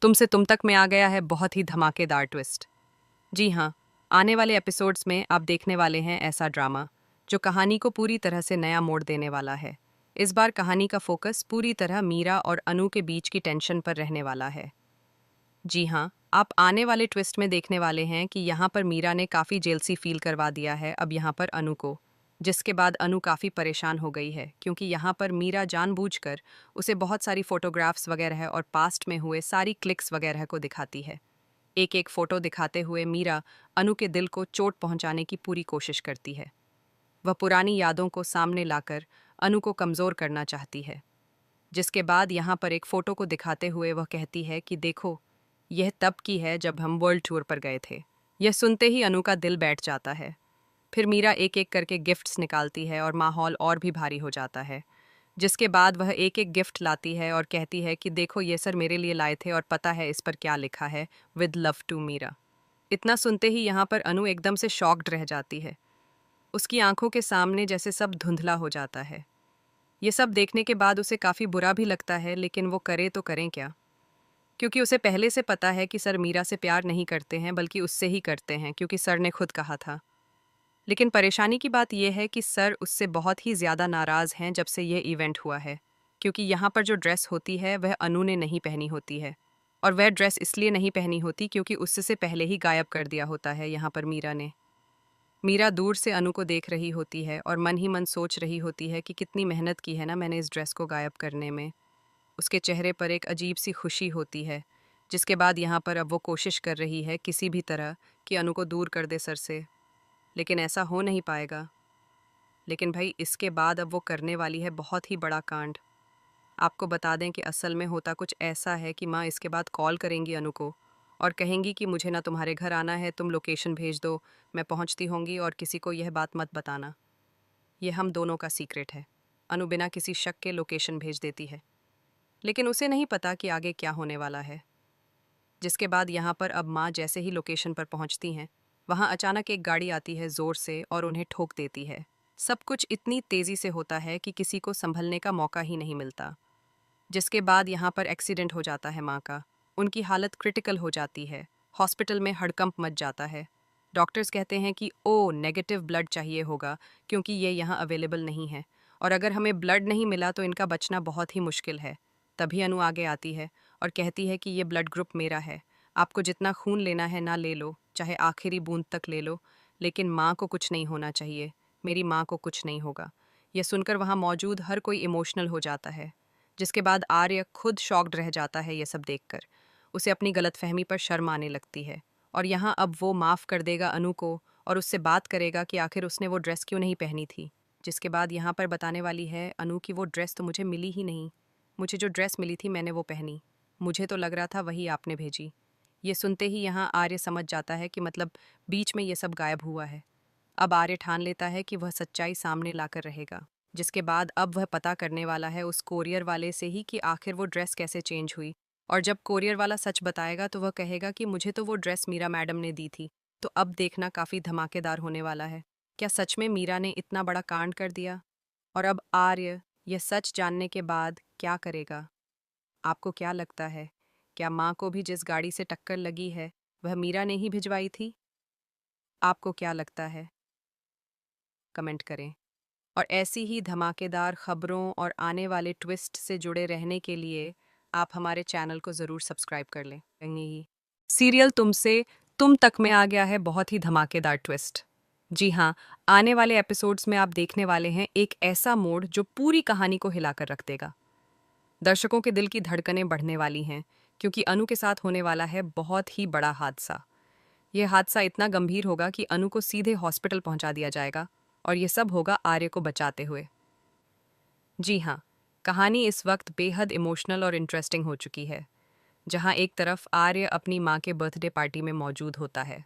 तुमसे तुम तक में आ गया है बहुत ही धमाकेदार ट्विस्ट। जी हाँ, आने वाले एपिसोड्स में आप देखने वाले हैं ऐसा ड्रामा जो कहानी को पूरी तरह से नया मोड़ देने वाला है। इस बार कहानी का फोकस पूरी तरह मीरा और अनु के बीच की टेंशन पर रहने वाला है। जी हाँ, आप आने वाले ट्विस्ट में देखने वाले हैं कि यहाँ पर मीरा ने काफ़ी जेलसी फील करवा दिया है अब यहाँ पर अनु को, जिसके बाद अनु काफ़ी परेशान हो गई है क्योंकि यहाँ पर मीरा जानबूझकर उसे बहुत सारी फोटोग्राफ्स वगैरह और पास्ट में हुए सारी क्लिक्स वगैरह को दिखाती है। एक एक फोटो दिखाते हुए मीरा अनु के दिल को चोट पहुंचाने की पूरी कोशिश करती है। वह पुरानी यादों को सामने लाकर अनु को कमज़ोर करना चाहती है, जिसके बाद यहाँ पर एक फ़ोटो को दिखाते हुए वह कहती है कि देखो, यह तब की है जब हम वर्ल्ड टूर पर गए थे। यह सुनते ही अनु का दिल बैठ जाता है। फिर मीरा एक एक करके गिफ्ट्स निकालती है और माहौल और भी भारी हो जाता है, जिसके बाद वह एक एक गिफ्ट लाती है और कहती है कि देखो ये सर मेरे लिए लाए थे और पता है इस पर क्या लिखा है, विद लव टू मीरा। इतना सुनते ही यहाँ पर अनु एकदम से शॉक्ड रह जाती है। उसकी आंखों के सामने जैसे सब धुंधला हो जाता है। ये सब देखने के बाद उसे काफ़ी बुरा भी लगता है, लेकिन वो करे तो करें क्या, क्योंकि उसे पहले से पता है कि सर मीरा से प्यार नहीं करते हैं बल्कि उससे ही करते हैं, क्योंकि सर ने खुद कहा था। लेकिन परेशानी की बात यह है कि सर उससे बहुत ही ज़्यादा नाराज़ हैं जब से ये इवेंट हुआ है, क्योंकि यहाँ पर जो ड्रेस होती है वह अनु ने नहीं पहनी होती है। और वह ड्रेस इसलिए नहीं पहनी होती क्योंकि उससे पहले ही गायब कर दिया होता है यहाँ पर मीरा ने। मीरा दूर से अनु को देख रही होती है और मन ही मन सोच रही होती है कि कितनी मेहनत की है ना मैंने इस ड्रेस को गायब करने में। उसके चेहरे पर एक अजीब सी खुशी होती है, जिसके बाद यहाँ पर अब वो कोशिश कर रही है किसी भी तरह कि अनु को दूर कर दे सर से, लेकिन ऐसा हो नहीं पाएगा। लेकिन भाई इसके बाद अब वो करने वाली है बहुत ही बड़ा कांड। आपको बता दें कि असल में होता कुछ ऐसा है कि माँ इसके बाद कॉल करेंगी अनु को और कहेंगी कि मुझे ना तुम्हारे घर आना है, तुम लोकेशन भेज दो, मैं पहुँचती होंगी और किसी को यह बात मत बताना, ये हम दोनों का सीक्रेट है। अनु बिना किसी शक के लोकेशन भेज देती है, लेकिन उसे नहीं पता कि आगे क्या होने वाला है। जिसके बाद यहाँ पर अब माँ जैसे ही लोकेशन पर पहुँचती हैं, वहाँ अचानक एक गाड़ी आती है ज़ोर से और उन्हें ठोक देती है। सब कुछ इतनी तेज़ी से होता है कि किसी को संभलने का मौका ही नहीं मिलता। जिसके बाद यहाँ पर एक्सीडेंट हो जाता है माँ का। उनकी हालत क्रिटिकल हो जाती है। हॉस्पिटल में हड़कंप मच जाता है। डॉक्टर्स कहते हैं कि ओ नेगेटिव ब्लड चाहिए होगा, क्योंकि ये यहाँ अवेलेबल नहीं है, और अगर हमें ब्लड नहीं मिला तो इनका बचना बहुत ही मुश्किल है। तभी अनु आगे आती है और कहती है कि ये ब्लड ग्रुप मेरा है, आपको जितना खून लेना है ना ले लो, चाहे आखिरी बूंद तक ले लो, लेकिन माँ को कुछ नहीं होना चाहिए, मेरी माँ को कुछ नहीं होगा। यह सुनकर वहाँ मौजूद हर कोई इमोशनल हो जाता है। जिसके बाद आर्य खुद शॉक्ड रह जाता है ये सब देखकर। उसे अपनी गलतफहमी पर शर्म आने लगती है, और यहाँ अब वो माफ़ कर देगा अनु को और उससे बात करेगा कि आखिर उसने वो ड्रेस क्यों नहीं पहनी थी। जिसके बाद यहाँ पर बताने वाली है अनु की वो ड्रेस तो मुझे मिली ही नहीं, मुझे जो ड्रेस मिली थी मैंने वो पहनी, मुझे तो लग रहा था वही आपने भेजी। ये सुनते ही यहाँ आर्य समझ जाता है कि मतलब बीच में ये सब गायब हुआ है। अब आर्य ठान लेता है कि वह सच्चाई सामने लाकर रहेगा। जिसके बाद अब वह पता करने वाला है उस कोरियर वाले से ही कि आखिर वो ड्रेस कैसे चेंज हुई। और जब कोरियर वाला सच बताएगा तो वह कहेगा कि मुझे तो वो ड्रेस मीरा मैडम ने दी थी। तो अब देखना काफ़ी धमाकेदार होने वाला है। क्या सच में मीरा ने इतना बड़ा कांड कर दिया? और अब आर्य यह सच जानने के बाद क्या करेगा? आपको क्या लगता है? क्या माँ को भी जिस गाड़ी से टक्कर लगी है वह मीरा ने ही भिजवाई थी? आपको क्या लगता है? कमेंट करें। और ऐसी ही धमाकेदार खबरों और आने वाले ट्विस्ट से जुड़े रहने के लिए आप हमारे चैनल को ज़रूर सब्सक्राइब कर लें। सीरियल तुमसे तुम तक में आ गया है बहुत ही धमाकेदार ट्विस्ट। जी हाँ, आने वाले एपिसोड्स में आप देखने वाले हैं एक ऐसा मोड़ जो पूरी कहानी को हिलाकर रख देगा। दर्शकों के दिल की धड़कनें बढ़ने वाली हैं, क्योंकि अनु के साथ होने वाला है बहुत ही बड़ा हादसा। यह हादसा इतना गंभीर होगा कि अनु को सीधे हॉस्पिटल पहुंचा दिया जाएगा, और यह सब होगा आर्य को बचाते हुए। जी हाँ, कहानी इस वक्त बेहद इमोशनल और इंटरेस्टिंग हो चुकी है, जहाँ एक तरफ आर्य अपनी माँ के बर्थडे पार्टी में मौजूद होता है।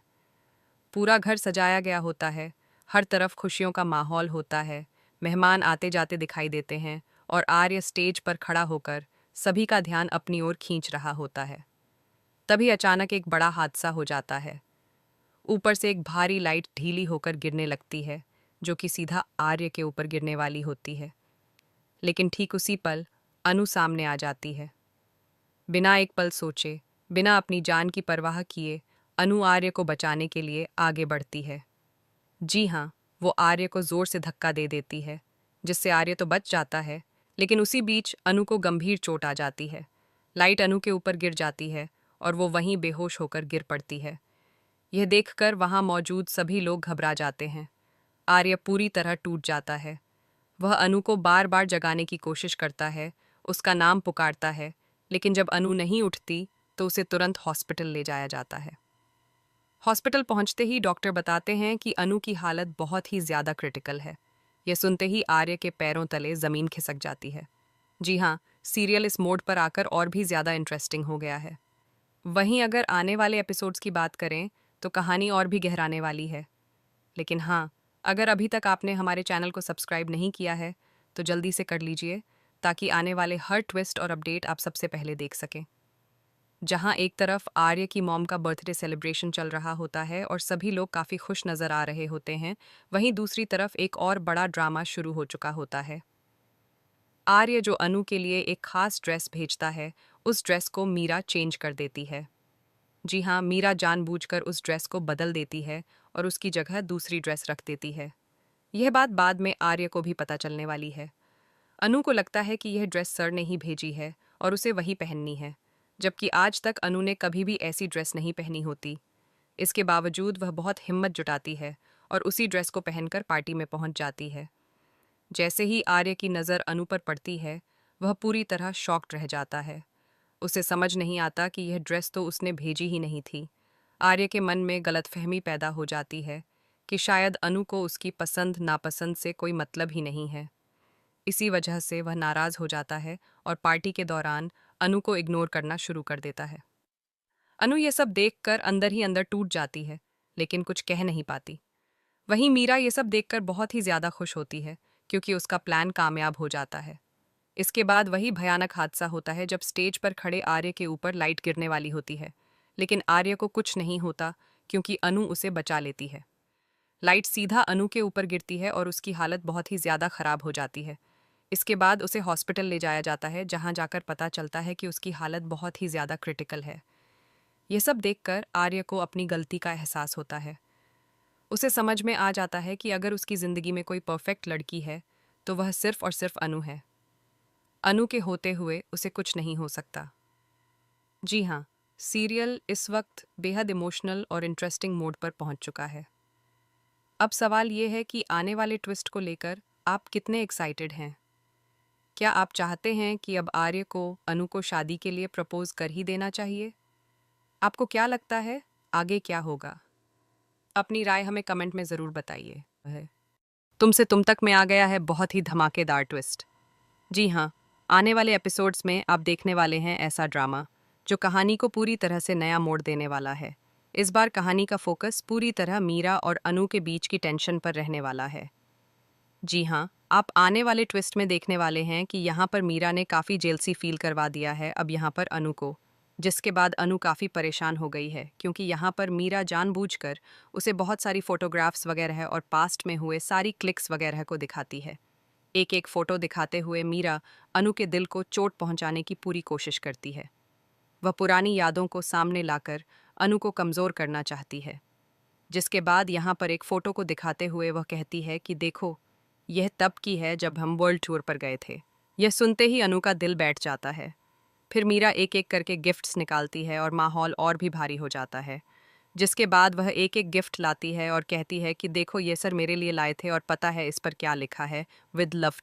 पूरा घर सजाया गया होता है, हर तरफ खुशियों का माहौल होता है, मेहमान आते जाते दिखाई देते हैं, और आर्य स्टेज पर खड़ा होकर सभी का ध्यान अपनी ओर खींच रहा होता है। तभी अचानक एक बड़ा हादसा हो जाता है। ऊपर से एक भारी लाइट ढीली होकर गिरने लगती है, जो कि सीधा आर्य के ऊपर गिरने वाली होती है। लेकिन ठीक उसी पल अनु सामने आ जाती है। बिना एक पल सोचे, बिना अपनी जान की परवाह किए अनु आर्य को बचाने के लिए आगे बढ़ती है। जी हाँ, वो आर्य को जोर से धक्का दे देती है, जिससे आर्य तो बच जाता है, लेकिन उसी बीच अनु को गंभीर चोट आ जाती है। लाइट अनु के ऊपर गिर जाती है और वो वहीं बेहोश होकर गिर पड़ती है। यह देखकर वहां मौजूद सभी लोग घबरा जाते हैं। आर्य पूरी तरह टूट जाता है। वह अनु को बार बार जगाने की कोशिश करता है, उसका नाम पुकारता है, लेकिन जब अनु नहीं उठती तो उसे तुरंत हॉस्पिटल ले जाया जाता है। हॉस्पिटल पहुंचते ही डॉक्टर बताते हैं कि अनु की हालत बहुत ही ज़्यादा क्रिटिकल है। यह सुनते ही आर्य के पैरों तले ज़मीन खिसक जाती है। जी हाँ, सीरियल इस मोड पर आकर और भी ज़्यादा इंटरेस्टिंग हो गया है। वहीं अगर आने वाले एपिसोड्स की बात करें तो कहानी और भी गहराने वाली है। लेकिन हाँ, अगर अभी तक आपने हमारे चैनल को सब्सक्राइब नहीं किया है तो जल्दी से कर लीजिए, ताकि आने वाले हर ट्विस्ट और अपडेट आप सबसे पहले देख सकें। जहां एक तरफ आर्य की मॉम का बर्थडे सेलिब्रेशन चल रहा होता है और सभी लोग काफ़ी खुश नज़र आ रहे होते हैं, वहीं दूसरी तरफ एक और बड़ा ड्रामा शुरू हो चुका होता है। आर्य जो अनु के लिए एक खास ड्रेस भेजता है, उस ड्रेस को मीरा चेंज कर देती है। जी हाँ, मीरा जानबूझकर उस ड्रेस को बदल देती है और उसकी जगह दूसरी ड्रेस रख देती है। यह बात बाद में आर्य को भी पता चलने वाली है। अनु को लगता है कि यह ड्रेस सर ने ही भेजी है और उसे वही पहननी है, जबकि आज तक अनु ने कभी भी ऐसी ड्रेस नहीं पहनी होती। इसके बावजूद वह बहुत हिम्मत जुटाती है और उसी ड्रेस को पहनकर पार्टी में पहुंच जाती है। जैसे ही आर्य की नज़र अनु पर पड़ती है, वह पूरी तरह शॉक्ड रह जाता है। उसे समझ नहीं आता कि यह ड्रेस तो उसने भेजी ही नहीं थी। आर्य के मन में गलतफहमी पैदा हो जाती है कि शायद अनु को उसकी पसंद नापसंद से कोई मतलब ही नहीं है। इसी वजह से वह नाराज़ हो जाता है और पार्टी के दौरान अनु को इग्नोर करना शुरू कर देता है। अनु ये सब देखकर अंदर ही अंदर टूट जाती है, लेकिन कुछ कह नहीं पाती। वहीं मीरा ये सब देखकर बहुत ही ज़्यादा खुश होती है, क्योंकि उसका प्लान कामयाब हो जाता है। इसके बाद वही भयानक हादसा होता है जब स्टेज पर खड़े आर्य के ऊपर लाइट गिरने वाली होती है, लेकिन आर्य को कुछ नहीं होता क्योंकि अनु उसे बचा लेती है। लाइट सीधा अनु के ऊपर गिरती है और उसकी हालत बहुत ही ज़्यादा ख़राब हो जाती है। इसके बाद उसे हॉस्पिटल ले जाया जाता है, जहां जाकर पता चलता है कि उसकी हालत बहुत ही ज़्यादा क्रिटिकल है। यह सब देखकर आर्य को अपनी गलती का एहसास होता है। उसे समझ में आ जाता है कि अगर उसकी ज़िंदगी में कोई परफेक्ट लड़की है तो वह सिर्फ और सिर्फ अनु है। अनु के होते हुए उसे कुछ नहीं हो सकता। जी हाँ, सीरियल इस वक्त बेहद इमोशनल और इंटरेस्टिंग मोड पर पहुंच चुका है। अब सवाल ये है कि आने वाले ट्विस्ट को लेकर आप कितने एक्साइटेड हैं? क्या आप चाहते हैं कि अब आर्य को अनु को शादी के लिए प्रपोज कर ही देना चाहिए? आपको क्या लगता है, आगे क्या होगा? अपनी राय हमें कमेंट में ज़रूर बताइए। तुमसे तुम तक में आ गया है बहुत ही धमाकेदार ट्विस्ट। जी हाँ, आने वाले एपिसोड्स में आप देखने वाले हैं ऐसा ड्रामा जो कहानी को पूरी तरह से नया मोड़ देने वाला है। इस बार कहानी का फोकस पूरी तरह मीरा और अनु के बीच की टेंशन पर रहने वाला है। जी हाँ, आप आने वाले ट्विस्ट में देखने वाले हैं कि यहाँ पर मीरा ने काफ़ी जेलसी फील करवा दिया है अब यहाँ पर अनु को, जिसके बाद अनु काफ़ी परेशान हो गई है, क्योंकि यहाँ पर मीरा जानबूझकर उसे बहुत सारी फ़ोटोग्राफ्स वगैरह और पास्ट में हुए सारी क्लिक्स वगैरह को दिखाती है। एक एक फ़ोटो दिखाते हुए मीरा अनु के दिल को चोट पहुँचाने की पूरी कोशिश करती है। वह पुरानी यादों को सामने लाकर अनु को कमज़ोर करना चाहती है। जिसके बाद यहाँ पर एक फ़ोटो को दिखाते हुए वह कहती है कि देखो, यह तब की है जब हम वर्ल्ड टूर पर गए थे। यह सुनते ही अनु का दिल बैठ जाता है। फिर मीरा एक एक करके गिफ्ट्स निकालती है और माहौल और भी भारी हो जाता है। जिसके बाद वह एक एक गिफ्ट लाती है और कहती है कि देखो, ये सर मेरे लिए लाए थे और पता है इस पर क्या लिखा है, विद लव